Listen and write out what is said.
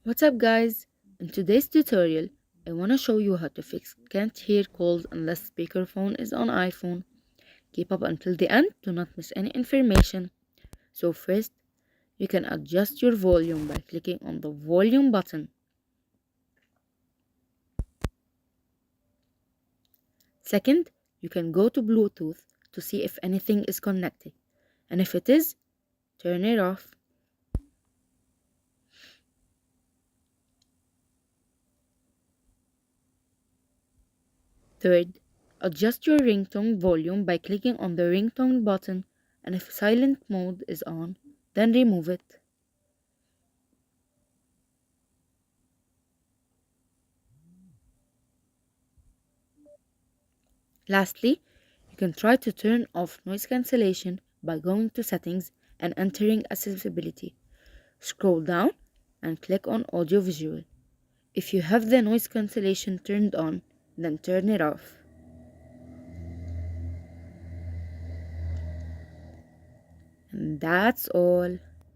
What's up guys? In today's tutorial, I want to show you how to fix can't hear calls unless speakerphone is on iPhone. Keep up until the end to not miss any information. So first, you can adjust your volume by clicking on the volume button. Second, you can go to Bluetooth to see if anything is connected. And if it is, turn it off. Third, adjust your ringtone volume by clicking on the ringtone button, and if silent mode is on, then remove it. Lastly, you can try to turn off noise cancellation by going to settings and entering accessibility. Scroll down and click on audiovisual. If you have the noise cancellation turned on, then turn it off. And that's all.